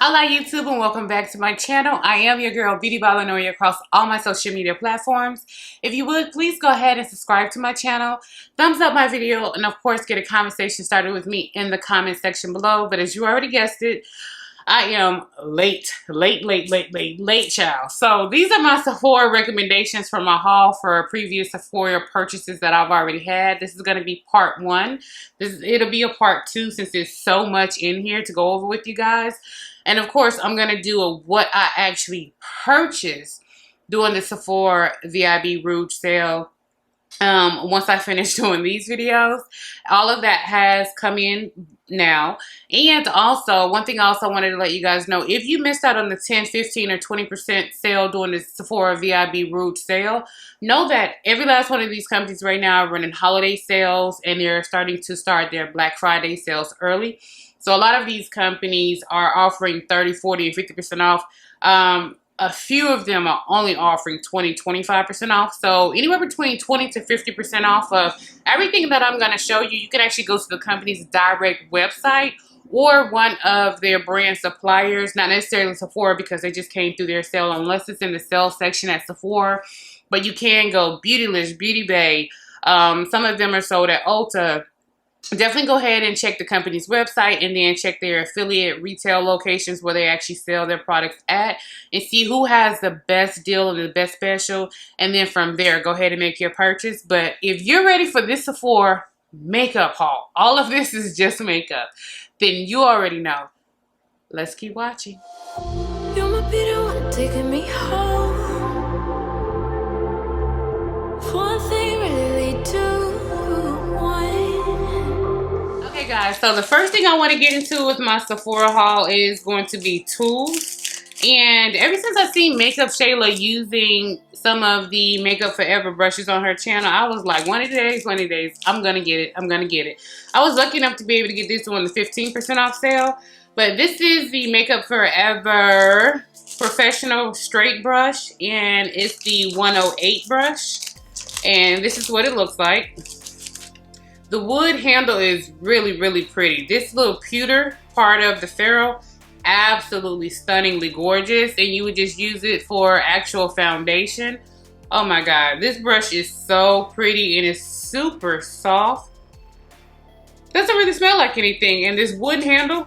Hola YouTube and welcome back to my channel. I am your girl Beauty Ballanoia across all my social media platforms. If you would, please go ahead and subscribe to my channel. Thumbs up my video and of course get a conversation started with me in the comment section below. But as you already guessed it, I am late, child. So these are my Sephora recommendations for my haul for previous Sephora purchases that I've already had. This is going to be part one. It'll be a part two since there's so much in here to go over with you guys. And of course, I'm going to do a what I actually purchased during the Sephora VIB Rouge sale. Once I finish doing these videos, all of that has come in now. And also, one thing I also wanted to let you guys know, if you missed out on the 10, 15, or 20% sale during the Sephora VIB Rouge sale, know that every last one of these companies right now are running holiday sales and they're starting to start their Black Friday sales early. So a lot of these companies are offering 30, 40, and 50% off. A few of them are only offering 20, 25% off. So anywhere between 20 to 50% off of everything that I'm going to show you. You can actually go to the company's direct website or one of their brand suppliers. Not necessarily Sephora because they just came through their sale unless it's in the sale section at Sephora. But you can go Beautylish, Beauty Bay. Some of them are sold at Ulta. Definitely go ahead and check the company's website and then check their affiliate retail locations where they actually sell their products at and see who has the best deal and the best special. And then from there, go ahead and make your purchase. But if you're ready for this Sephora makeup haul, all of this is just makeup, then you already know. Let's keep watching. You're my beauty one, taking me home. One thing really lead to Okay guys, so the first thing I want to get into with my Sephora haul is going to be tools. And ever since I seen Makeup Shayla using some of the Makeup Forever brushes on her channel, I was like, one of the days, I'm going to get it. I'm going to get it. I was lucky enough to be able to get this one the 15% off sale. But this is the Makeup Forever Professional Straight Brush. And it's the 108 brush. And this is what it looks like. The wood handle is really pretty. This little pewter part of the ferrule, absolutely stunningly gorgeous. And you would just use it for actual foundation. Oh my God, this brush is so pretty and it's super soft. Doesn't really smell like anything. And this wooden handle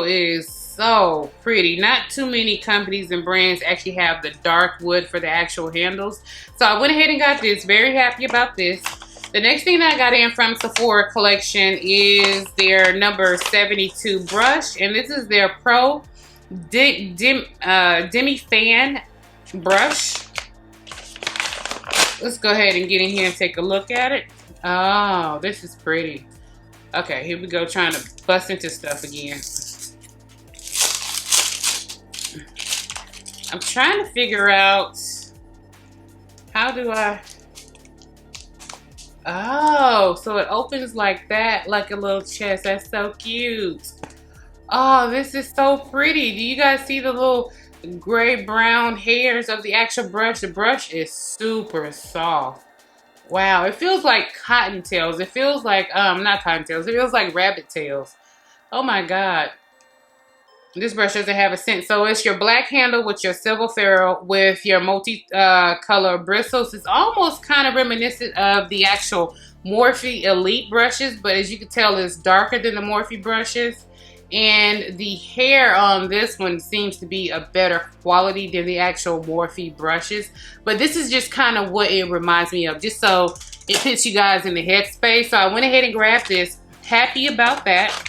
is so pretty. Not too many companies and brands actually have the dark wood for the actual handles. So I went ahead and got this. Very happy about this. The next thing that I got in from Sephora collection is their number 72 brush. And this is their Pro Demi Fan brush. Let's go ahead and get in here and take a look at it. Oh, this is pretty. Okay, here we go, trying to bust into stuff again. I'm trying to figure out, how do I... Oh, so it opens like that, like a little chest. That's so cute. Oh, this is so pretty. Do you guys see the little gray brown hairs of the actual brush? The brush is super soft. Wow, it feels like cottontails. It feels like, not cottontails. It feels like rabbit tails. Oh my God. This brush doesn't have a scent. So it's your black handle with your silver ferrule with your multi-color bristles. It's almost kind of reminiscent of the actual Morphe Elite brushes, but as you can tell, it's darker than the Morphe brushes. And the hair on this one seems to be a better quality than the actual Morphe brushes. But this is just kind of what it reminds me of, just so it puts you guys in the headspace. So I went ahead and grabbed this. Happy about that.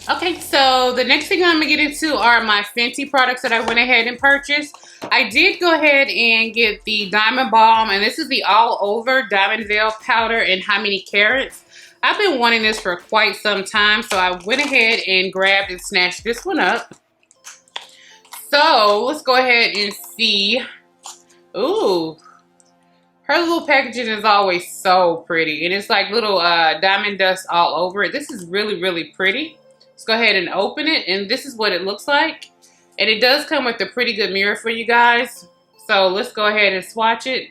Okay, so the next thing I'm going to get into are my Fenty products that I went ahead and purchased. I did go ahead and get the Diamond Balm, and this is the All Over Diamond Veil Powder in How Many Carats. I've been wanting this for quite some time, so I went ahead and grabbed and snatched this one up. So, let's go ahead and see. Ooh, her little packaging is always so pretty, and it's like little diamond dust all over it. This is really pretty. Let's go ahead and open it, and this is what it looks like. And it does come with a pretty good mirror for you guys. So let's go ahead and swatch it.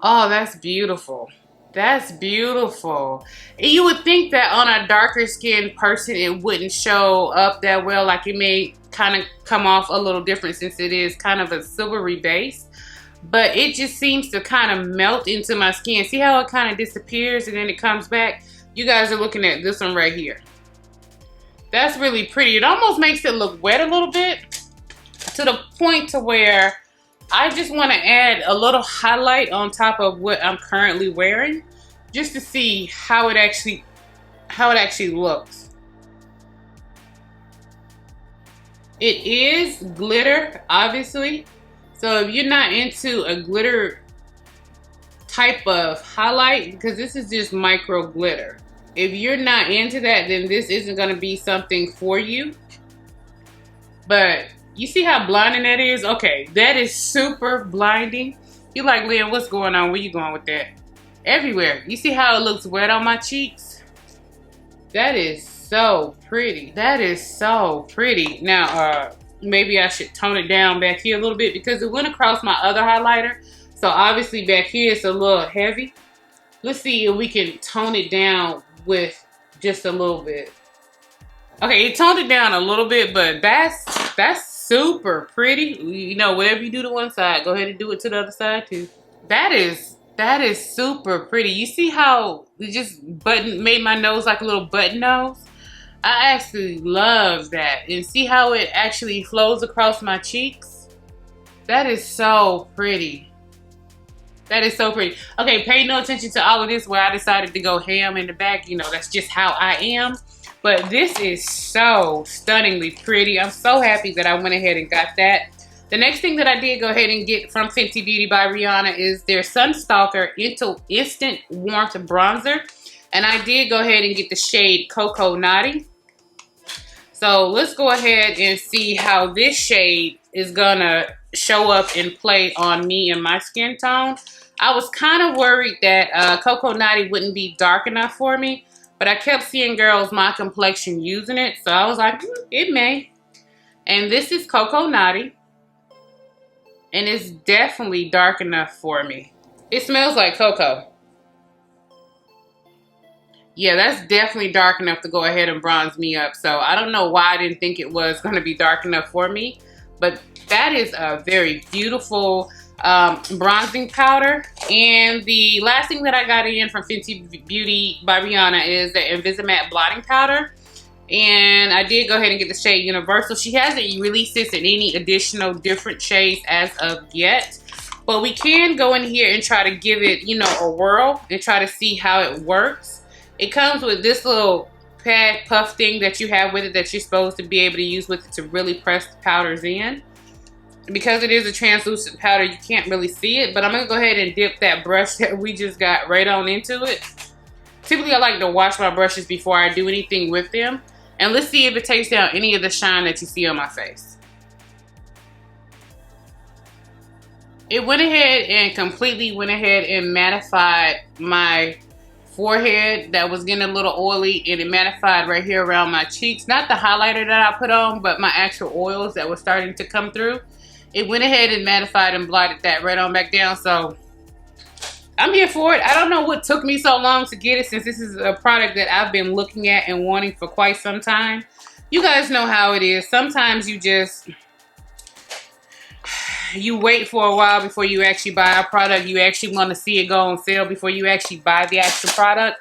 Oh, that's beautiful. That's beautiful. And you would think that on a darker skinned person, it wouldn't show up that well. Like it may kind of come off a little different since it is kind of a silvery base. But it just seems to kind of melt into my skin. See how it kind of disappears and then it comes back? You guys are looking at this one right here. That's really pretty. It almost makes it look wet a little bit to the point to where I just want to add a little highlight on top of what I'm currently wearing just to see how it actually looks. It is glitter, obviously. So if you're not into a glitter type of highlight, because this is just micro glitter. If you're not into that, then this isn't going to be something for you. But you see how blinding that is? Okay, that is super blinding. You're like, Leah, what's going on? Where you going with that? Everywhere. You see how it looks wet on my cheeks? That is so pretty. That is so pretty. Now, maybe I should tone it down back here a little bit because it went across my other highlighter. So obviously back here it's a little heavy. Let's see if we can tone it down with just a little bit. Okay, it toned it down a little bit, but that's super pretty. You know, whatever you do to one side, go ahead and do it to the other side too. That is super pretty. You see how it just made my nose like a little button nose? I actually love that. And see how it actually flows across my cheeks? That is so pretty. That is so pretty. Okay, pay no attention to all of this where I decided to go ham in the back. You know, that's just how I am. But this is so stunningly pretty. I'm so happy that I went ahead and got that. The next thing that I did go ahead and get from Fenty Beauty by Rihanna is their Stalk'r Instant Warmth Bronzer. And I did go ahead and get the shade Coco Naughty. So let's go ahead and see how this shade is gonna show up and play on me and my skin tone. I was kind of worried that Coco Naughty wouldn't be dark enough for me, but I kept seeing girls my complexion using it, so I was like, it may. And this is Coco Naughty, and it's definitely dark enough for me. It smells like cocoa. Yeah, that's definitely dark enough to go ahead and bronze me up. So I don't know why I didn't think it was going to be dark enough for me. But that is a very beautiful bronzing powder. And the last thing that I got in from Fenty Beauty by Rihanna is the Invisimatte blotting powder. And I did go ahead and get the shade Universal. She hasn't released this in any additional different shades as of yet. But we can go in here and try to give it, you know, a whirl and try to see how it works. It comes with this little pad puff thing that you have with it that you're supposed to be able to use with it to really press the powders in. Because it is a translucent powder, you can't really see it, but I'm gonna go ahead and dip that brush that we just got right on into it. Typically, I like to wash my brushes before I do anything with them. And let's see if it takes down any of the shine that you see on my face. It went ahead and completely went ahead and mattified my forehead that was getting a little oily, and it mattified right here around my cheeks. Not the highlighter that I put on, but my actual oils that were starting to come through. It went ahead and mattified and blotted that right on back down. So I'm here for it. I don't know what took me so long to get it, since this is a product that I've been looking at and wanting for quite some time. You guys know how it is. Sometimes you wait for a while before you actually buy a product. You actually want to see it go on sale before you actually buy the actual product.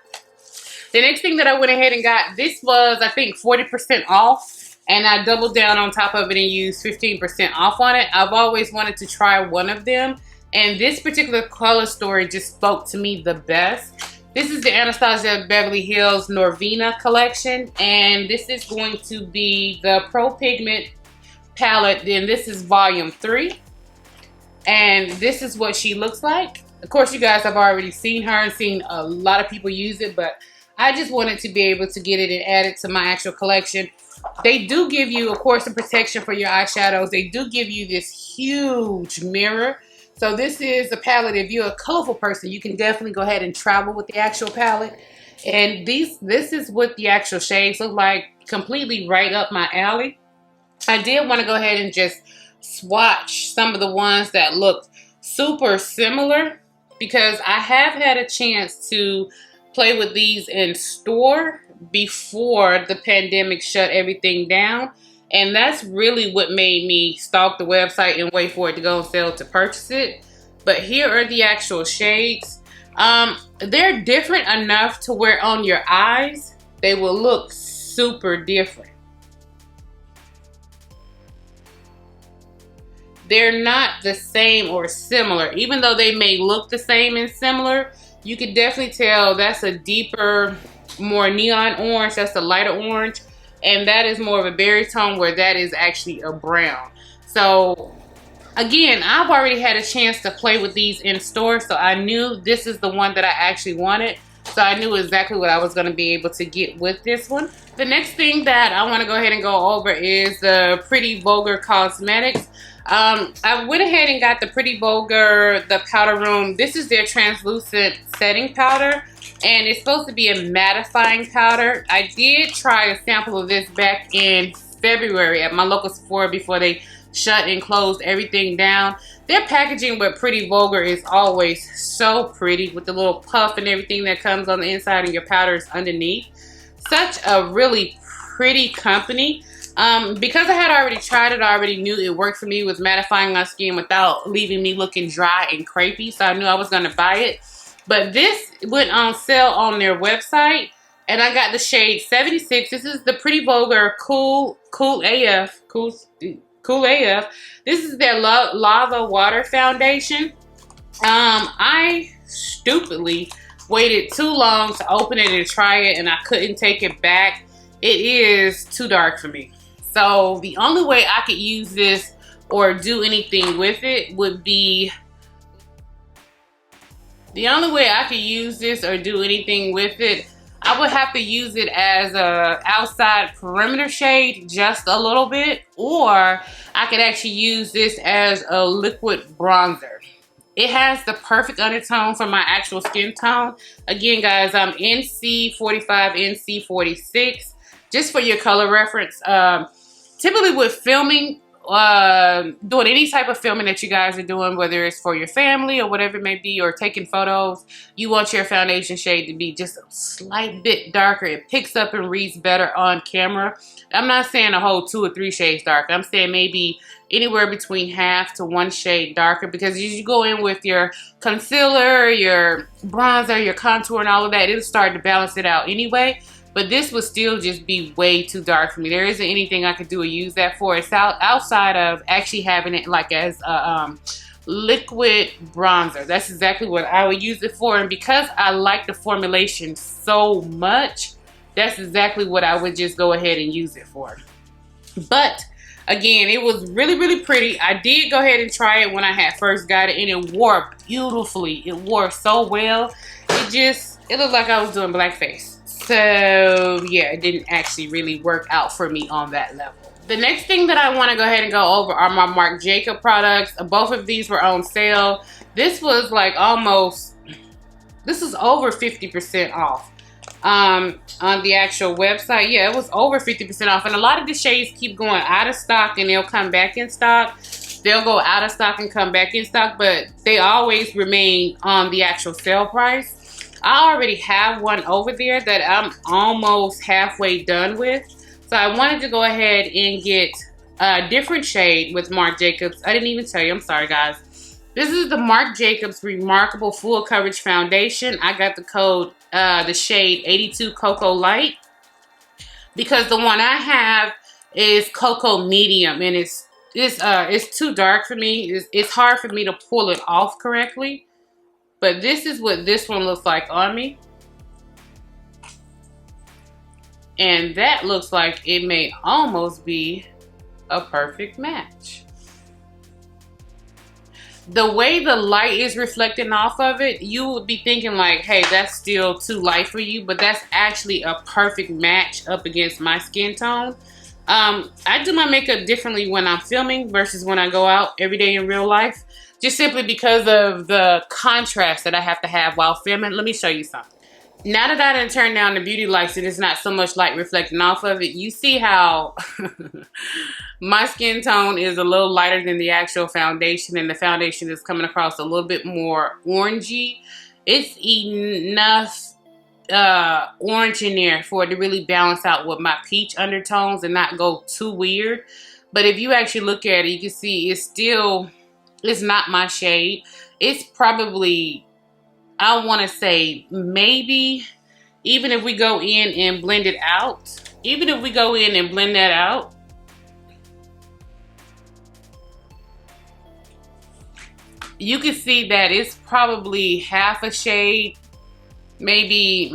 The next thing that I went ahead and got, this was, I think, 40% off. And I doubled down on top of it and used 15% off on it. I've always wanted to try one of them. And this particular color story just spoke to me the best. This is the Anastasia Beverly Hills Norvina collection. And this is going to be the Pro Pigment palette. And this is volume 3. And this is what she looks like. Of course, you guys have already seen her and seen a lot of people use it, but I just wanted to be able to get it and add it to my actual collection. They do give you, of course, some protection for your eyeshadows. They do give you this huge mirror. So this is a palette. If you're a colorful person, you can definitely go ahead and travel with the actual palette. And this is what the actual shades look like, completely right up my alley. I did want to go ahead and just swatch some of the ones that look super similar because I have had a chance to play with these in store before the pandemic shut everything down. And that's really what made me stalk the website and wait for it to go on sale to purchase it. But here are the actual shades. They're different enough to where on your eyes, they will look super different. They're not the same or similar. Even though they may look the same and similar, you can definitely tell that's a deeper, more neon orange. That's a lighter orange. And that is more of a berry tone, where that is actually a brown. So again, I've already had a chance to play with these in store, so I knew this is the one that I actually wanted. So I knew exactly what I was going to be able to get with this one. The next thing that I want to go ahead and go over is the Pretty Vulgar Cosmetics. I went ahead and got the Pretty Vulgar, the Powder Room. This is their translucent setting powder, and it's supposed to be a mattifying powder. I did try a sample of this back in February at my local Sephora before they shut and closed everything down. Their packaging with Pretty Vulgar is always so pretty, with the little puff and everything that comes on the inside and your powders underneath. Such a really pretty company. Because I had already tried it, I already knew it worked for me with mattifying my skin without leaving me looking dry and crepey, so I knew I was going to buy it. But this went on sale on their website, and I got the shade 76. This is the Pretty Vulgar Cool AF. This is their Lava Water Foundation. I stupidly waited too long to open it and try it, and I couldn't take it back. It is too dark for me. So the only way I could use this or do anything with it would be, I would have to use it as a outside perimeter shade just a little bit, or I could actually use this as a liquid bronzer. It has the perfect undertone for my actual skin tone. Again, guys, I'm NC45, NC46, just for your color reference. Typically with filming, doing any type of filming that you guys are doing, whether it's for your family or whatever it may be, or taking photos, you want your foundation shade to be just a slight bit darker. It picks up and reads better on camera. I'm not saying a whole 2 or 3 shades darker. I'm saying maybe anywhere between half to 1 shade darker, because as you go in with your concealer, your bronzer, your contour, and all of that, it'll start to balance it out anyway. But this would still just be way too dark for me. There isn't anything I could do or use that for. It's outside of actually having it like as a liquid bronzer. That's exactly what I would use it for. And because I like the formulation so much, that's exactly what I would just go ahead and use it for. But again, it was really, really pretty. I did go ahead and try it when I had first got it, and it wore beautifully. It wore so well. It looked like I was doing blackface. So yeah, it didn't actually really work out for me on that level. The next thing that I want to go ahead and go over are my Marc Jacob products. Both of these were on sale. This was like this is over 50% off on the actual website. Yeah, it was over 50% off. And a lot of the shades keep going out of stock and they'll come back in stock. They'll go out of stock and come back in stock, but they always remain on the actual sale price. I already have one over there that I'm almost halfway done with. So I wanted to go ahead and get a different shade with Marc Jacobs. I didn't even tell you. I'm sorry, guys. This is the Marc Jacobs Remarkable Full Coverage Foundation. I got the shade 82 Cocoa Light, because the one I have is Cocoa Medium, and it's too dark for me. It's hard for me to pull it off correctly. But this is what this one looks like on me. And that looks like it may almost be a perfect match. The way the light is reflecting off of it, you would be thinking like, hey, that's still too light for you. But that's actually a perfect match up against my skin tone. I do my makeup differently when I'm filming versus when I go out every day in real life. Just simply because of the contrast that I have to have while filming. Let me show you something. Now that I done turned down the beauty lights and it's not so much light reflecting off of it, you see how my skin tone is a little lighter than the actual foundation, and the foundation is coming across a little bit more orangey. It's enough orange in there for it to really balance out with my peach undertones and not go too weird. But if you actually look at it, you can see it's not my shade. It's probably, I want to say, maybe, even if we go in and blend it out, even if we go in and blend that out, you can see that it's probably half a shade, maybe,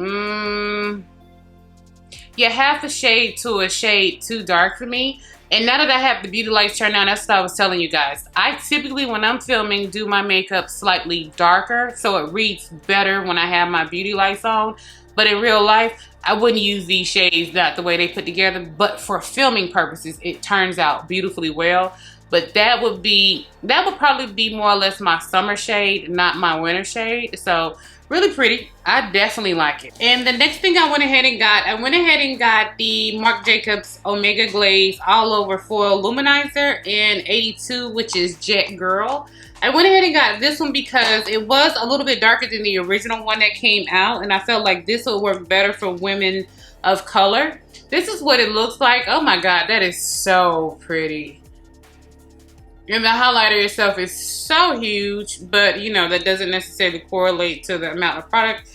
yeah, half a shade to a shade too dark for me. And now that I have the beauty lights turned on, that's what I was telling you guys. I typically, when I'm filming, do my makeup slightly darker so it reads better when I have my beauty lights on. But in real life, I wouldn't use these shades, not the way they put together. But for filming purposes, it turns out beautifully well. But that would probably be more or less my summer shade, not my winter shade. So really pretty. I definitely like it. And the next thing I went ahead and got, the Marc Jacobs Omega Glaze All Over Foil Luminizer in 82, which is Jet Girl. I went ahead and got this one because it was a little bit darker than the original one that came out, and I felt like this would work better for women of color. This is what it looks like. Oh my God, that is so pretty. And the highlighter itself is so huge, but you know, that doesn't necessarily correlate to the amount of product.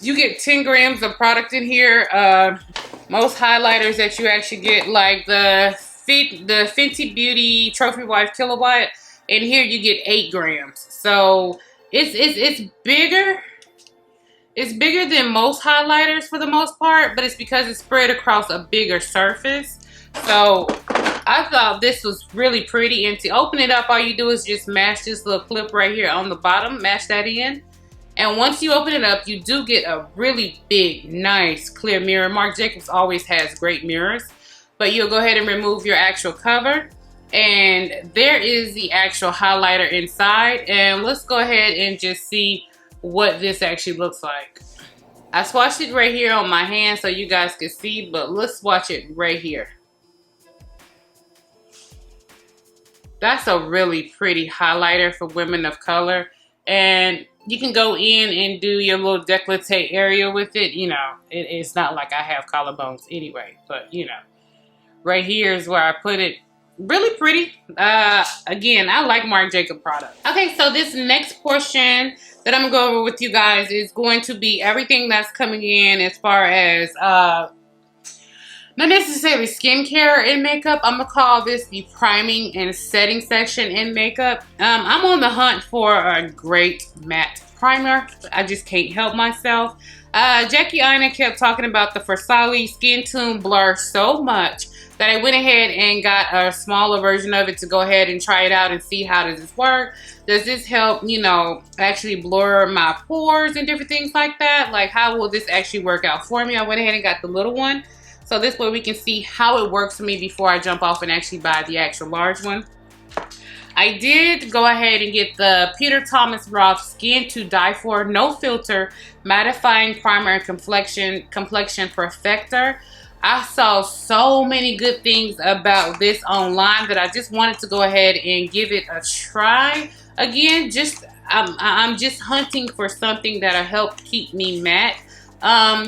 You get 10 grams of product in here. Most highlighters that you actually get, like the Fenty Beauty Trophy Wife Kilowatt, and here you get 8 grams. So it's bigger. It's bigger than most highlighters for the most part, but it's because it's spread across a bigger surface. So I thought this was really pretty, and to open it up, all you do is just mash this little clip right here on the bottom, mash that in. And once you open it up, you do get a really big, nice, clear mirror. Marc Jacobs always has great mirrors. But you'll go ahead and remove your actual cover. And there is the actual highlighter inside. And let's go ahead and just see what this actually looks like. I swatched it right here on my hand so you guys can see, but let's swatch it right here. That's a really pretty highlighter for women of color. And you can go in and do your little décolleté area with it. You know, it's not like I have collarbones anyway, but you know, right here is where I put it. Really pretty. Again, I like Marc Jacobs products. Okay, so this next portion that I'm gonna go over with you guys is going to be everything that's coming in as far as not necessarily skincare and makeup. I'm gonna call this the priming and setting section in makeup. I'm on the hunt for a great matte primer. I just can't help myself. Jackie Aina kept talking about the FARSÁLI Skintune blur so much that I went ahead and got a smaller version of it to go ahead and try it out and see how does this work. Does this help, you know, actually blur my pores and different things like that? Like, how will this actually work out for me? I went ahead and got the little one. So this way we can see how it works for me before I jump off and actually buy the actual large one. I did go ahead and get the Peter Thomas Roth Skin to Die For No Filter Mattifying Primer and Complexion Perfector. I saw so many good things about this online that I just wanted to go ahead and give it a try. Again, I'm just hunting for something that'll help keep me matte.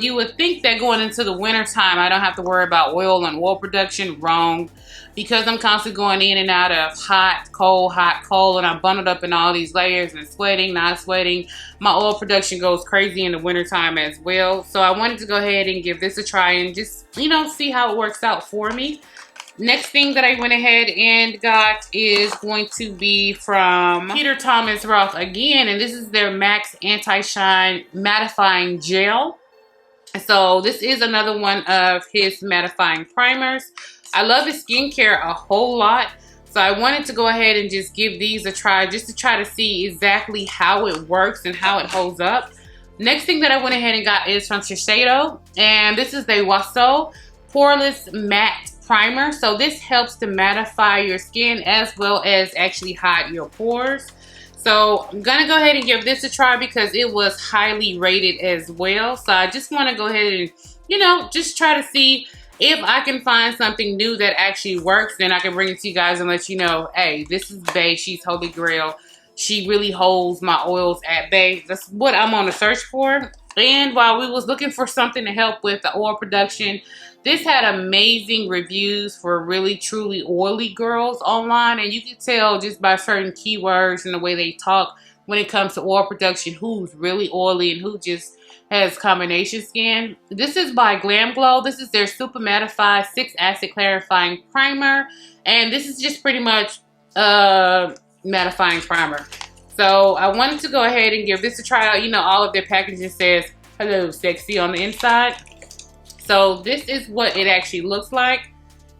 You would think that going into the winter time, I don't have to worry about oil and oil production. Wrong. Because I'm constantly going in and out of hot, cold, and I'm bundled up in all these layers and sweating, not sweating. My oil production goes crazy in the winter time as well. So I wanted to go ahead and give this a try and just, you know, see how it works out for me. Next thing that I went ahead and got is going to be from Peter Thomas Roth again, and this is their Max Anti-Shine Mattifying Gel. So this is another one of his mattifying primers. I love his skincare a whole lot, so I wanted to go ahead and just give these a try just to try to see exactly how it works and how it holds up. Next thing that I went ahead and got is from Shiseido, and this is the Waso Poreless Matte Primer. So this helps to mattify your skin as well as actually hide your pores. So I'm gonna go ahead and give this a try because it was highly rated as well. So I just want to go ahead and, you know, just try to see if I can find something new that actually works. Then I can bring it to you guys and let you know, hey, this is Bae. She's Holy Grail. She really holds my oils at bay. That's what I'm on the search for. And while we was looking for something to help with the oil production, this had amazing reviews for really truly oily girls online. And you can tell just by certain keywords and the way they talk when it comes to oil production, who's really oily and who just has combination skin. This is by Glam Glow. This is their Super Mattified 6 Acid Clarifying Primer. And this is just pretty much mattifying primer. So I wanted to go ahead and give this a try out. You know, all of their packaging says hello sexy on the inside. So this is what it actually looks like.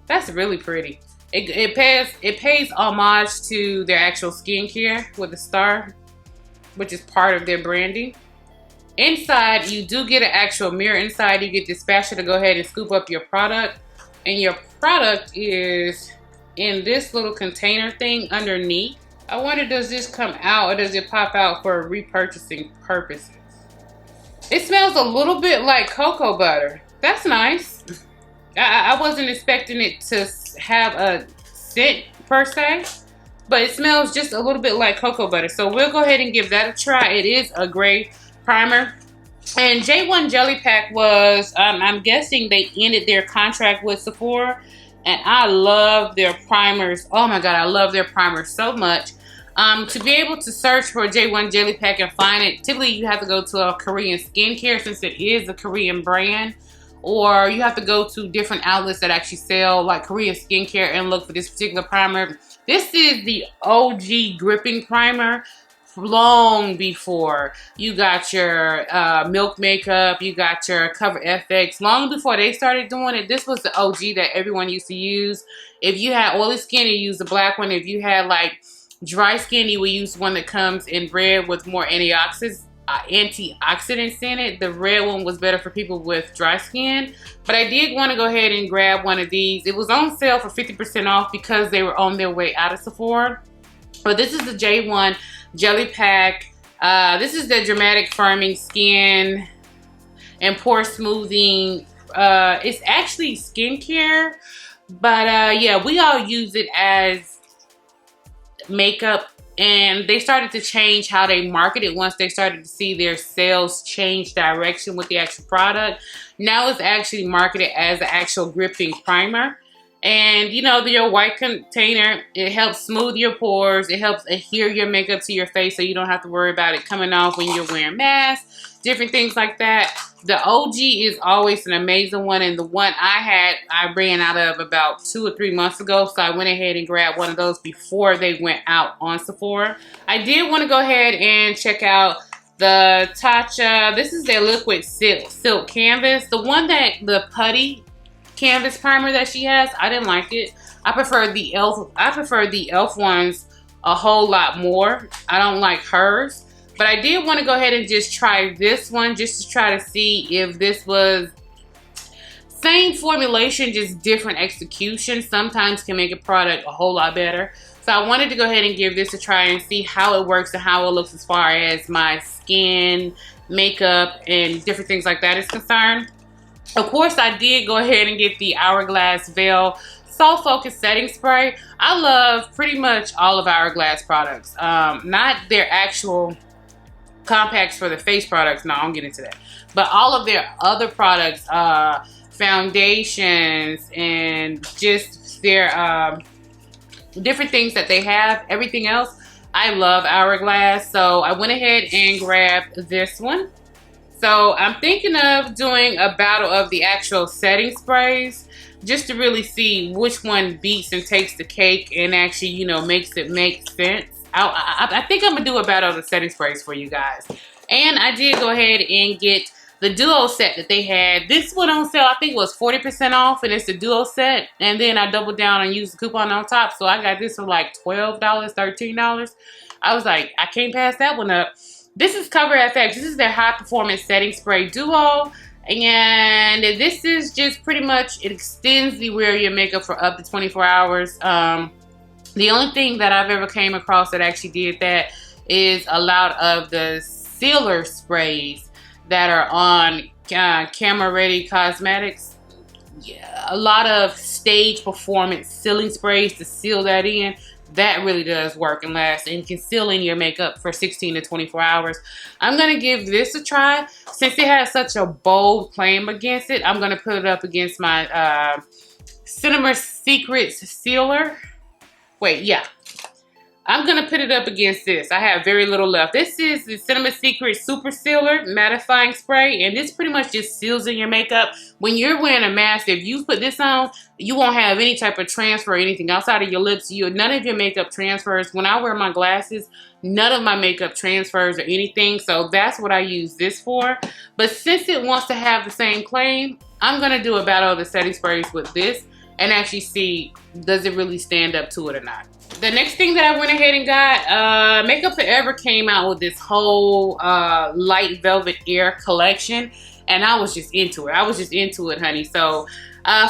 That's really pretty. It pays homage to their actual skincare with a star, which is part of their branding. Inside, you do get an actual mirror. Inside, you get this spatula to go ahead and scoop up your product. And your product is in this little container thing underneath. I wonder, does this come out or does it pop out for repurchasing purposes? It smells a little bit like cocoa butter. That's nice. I wasn't expecting it to have a scent per se, but it smells just a little bit like cocoa butter. So we'll go ahead and give that a try. It is a gray primer. And J.One Jelly Pack was, I'm guessing they ended their contract with Sephora. And I love their primers. Oh my God, I love their primers so much. To be able to search for J.One Jelly Pack and find it, typically you have to go to a Korean skincare since it is a Korean brand. Or you have to go to different outlets that actually sell like Korean skincare and look for this particular primer. This is the OG gripping primer. Long before you got your Milk Makeup, you got your Cover FX, long before they started doing it, this was the OG that everyone used to use. If you had oily skin, you use the black one. If you had like dry skin, you would use one that comes in red with more antioxidants in it. The red one was better for people with dry skin. But I did want to go ahead and grab one of these. It was on sale for 50% off because they were on their way out of Sephora. But this is the J.One Jelly Pack. This is the Dramatic Firming Skin and Pore Smoothing. It's actually skincare, but yeah, we all use it as makeup. And they started to change how they market it once they started to see their sales change direction with the actual product. Now it's actually marketed as an actual gripping primer. And you know, your white container, it helps smooth your pores. It helps adhere your makeup to your face so you don't have to worry about it coming off when you're wearing masks, different things like that. The OG is always an amazing one, and the one I ran out of about 2 or 3 months ago, so I went ahead and grabbed one of those before they went out on Sephora. I did want to go ahead and check out the Tatcha. This is their liquid silk canvas. The one that the putty canvas primer that she has, I didn't like it. I prefer the e.l.f. ones a whole lot more. I don't like hers. But I did want to go ahead and just try this one just to try to see if this was same formulation, just different execution. Sometimes can make a product a whole lot better. So I wanted to go ahead and give this a try and see how it works and how it looks as far as my skin, makeup, and different things like that is concerned. Of course, I did go ahead and get the Hourglass Veil Soul Focus Setting Spray. I love pretty much all of Hourglass products. Not their actual compacts for the face products. No, I don't get into that. But all of their other products, foundations, and just their different things that they have, everything else, I love Hourglass. So I went ahead and grabbed this one. So I'm thinking of doing a battle of the actual setting sprays just to really see which one beats and takes the cake and actually, you know, makes it make sense. I think I'm going to do a battle of the setting sprays for you guys. And I did go ahead and get the duo set that they had. This one on sale, I think it was 40% off, and it's the duo set. And then I doubled down and used the coupon on top. So I got this for like $12, $13. I was like, I can't pass that one up. This is Cover FX. This is their high performance setting spray duo. And this is just pretty much, it extends the wear of your makeup for up to 24 hours. The only thing that I've ever came across that actually did that is a lot of the sealer sprays that are on Camera Ready Cosmetics. Yeah, a lot of stage performance sealing sprays to seal that in. That really does work and last and can seal in your makeup for 16 to 24 hours. I'm going to give this a try. Since it has such a bold claim against it, I'm going to put it up against my Cinema Secrets Sealer. Wait, yeah. I'm going to put it up against this. I have very little left. This is the Cinema Secret Super Sealer Mattifying Spray. And this pretty much just seals in your makeup. When you're wearing a mask, if you put this on, you won't have any type of transfer or anything outside of your lips. None of your makeup transfers. When I wear my glasses, none of my makeup transfers or anything. So that's what I use this for. But since it wants to have the same claim, I'm going to do a battle of the setting sprays with this and actually see, does it really stand up to it or not. The next thing that I went ahead and got, Makeup Forever came out with this whole light velvet air collection, and I was just into it. I was just into it, honey. So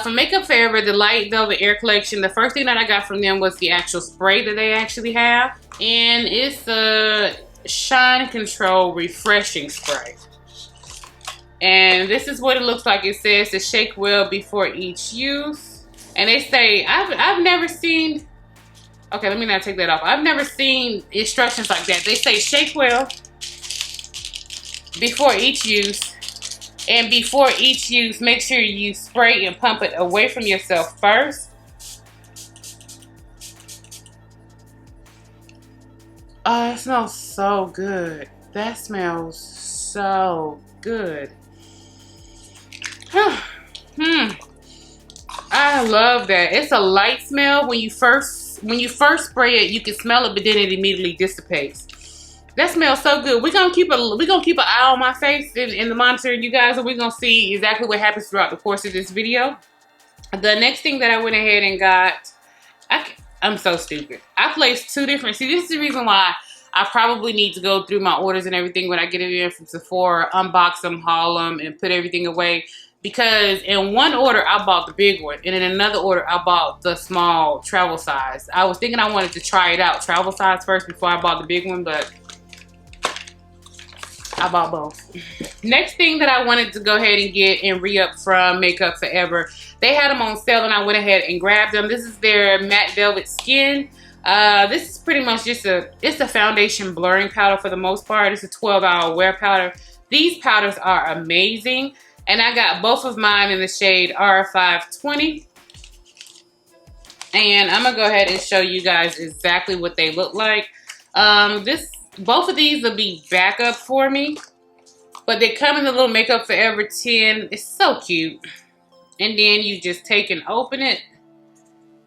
for Makeup Forever, the light velvet air collection, the first thing that I got from them was the actual spray that they actually have, and it's a Shine Control Refreshing Spray. And this is what it looks like. It says to shake well before each use, and they say I've never seen. Okay, let me not take that off. I've never seen instructions like that. They say shake well before each use. And before each use, make sure you spray and pump it away from yourself first. Oh, that smells so good. That smells so good. I love that. It's a light smell. When you first spray it, you can smell it, but then it immediately dissipates. That smells so good. We're gonna keep an eye on my face in the monitor, you guys, and we're gonna see exactly what happens throughout the course of this video. The next thing that I went ahead and got, I'm so stupid. I placed two different. See, this is the reason why I probably need to go through my orders and everything when I get it in from Sephora, unbox them, haul them, and put everything away. Because in one order, I bought the big one. And in another order, I bought the small travel size. I was thinking I wanted to try it out, travel size first, before I bought the big one. But I bought both. Next thing that I wanted to go ahead and get and re-up from Makeup Forever. They had them on sale and I went ahead and grabbed them. This is their Matte Velvet Skin. This is pretty much just it's a foundation blurring powder for the most part. It's a 12-hour wear powder. These powders are amazing. And I got both of mine in the shade R520. And I'm going to go ahead and show you guys exactly what they look like. Both of these will be backup for me. But they come in the little Makeup Forever tin. It's so cute. And then you just take and open it.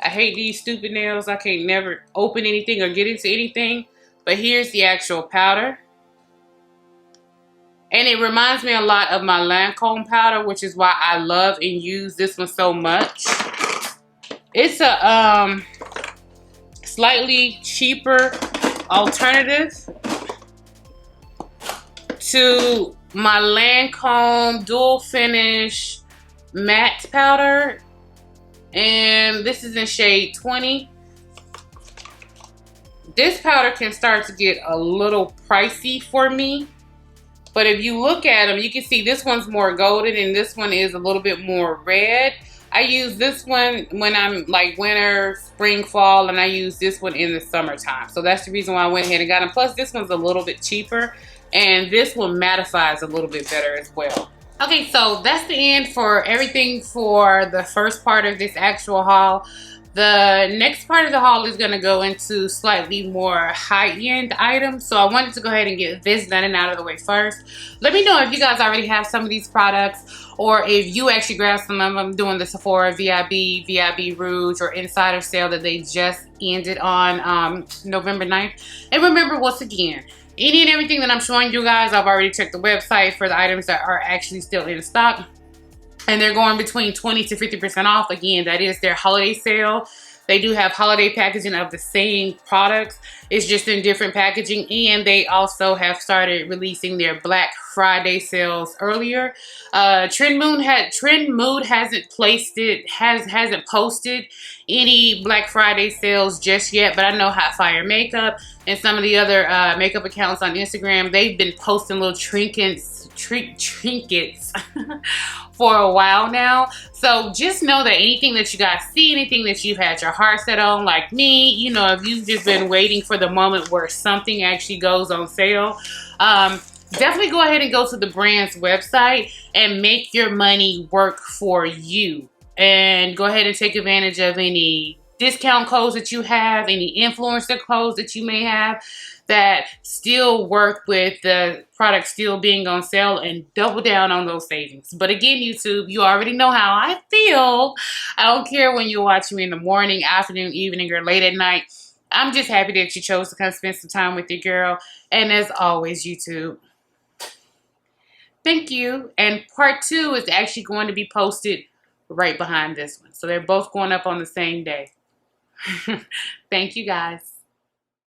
I hate these stupid nails. I can't never open anything or get into anything. But here's the actual powder. And it reminds me a lot of my Lancome powder, which is why I love and use this one so much. It's a slightly cheaper alternative to my Lancome Dual Finish Matte Powder. And this is in shade 20. This powder can start to get a little pricey for me. But if you look at them, you can see this one's more golden and this one is a little bit more red. I use this one when I'm like winter, spring, fall, and I use this one in the summertime. So that's the reason why I went ahead and got them. Plus, this one's a little bit cheaper and this one mattifies a little bit better as well. Okay, so that's the end for everything for the first part of this actual haul. The next part of the haul is going to go into slightly more high-end items. So I wanted to go ahead and get this done and out of the way first. Let me know if you guys already have some of these products or if you actually grabbed some of them doing the Sephora VIB Rouge or Insider sale that they just ended on November 9th. And remember, once again, any and everything that I'm showing you guys, I've already checked the website for the items that are actually still in stock. And they're going between 20 to 50% off. Again, that is their holiday sale. They do have holiday packaging of the same products. It's just in different packaging. And they also have started releasing their Black Friday sales earlier. Trend Mood hasn't hasn't posted any Black Friday sales just yet, but I know Hot Fire Makeup and some of the other makeup accounts on Instagram, they've been posting little trinkets for a while now. So just know that anything that you guys see, anything that you've had your heart set on, like me, you know, if you've just been waiting for the moment where something actually goes on sale, definitely go ahead and go to the brand's website and make your money work for you. And go ahead and take advantage of any discount codes that you have, any influencer codes that you may have that still work with the product still being on sale, and double down on those savings. But again, YouTube, you already know how I feel. I don't care when you're watching me in the morning, afternoon, evening, or late at night. I'm just happy that you chose to come spend some time with your girl. And as always, YouTube, thank you. And part 2 is actually going to be posted right behind this one. So they're both going up on the same day. Thank you, guys.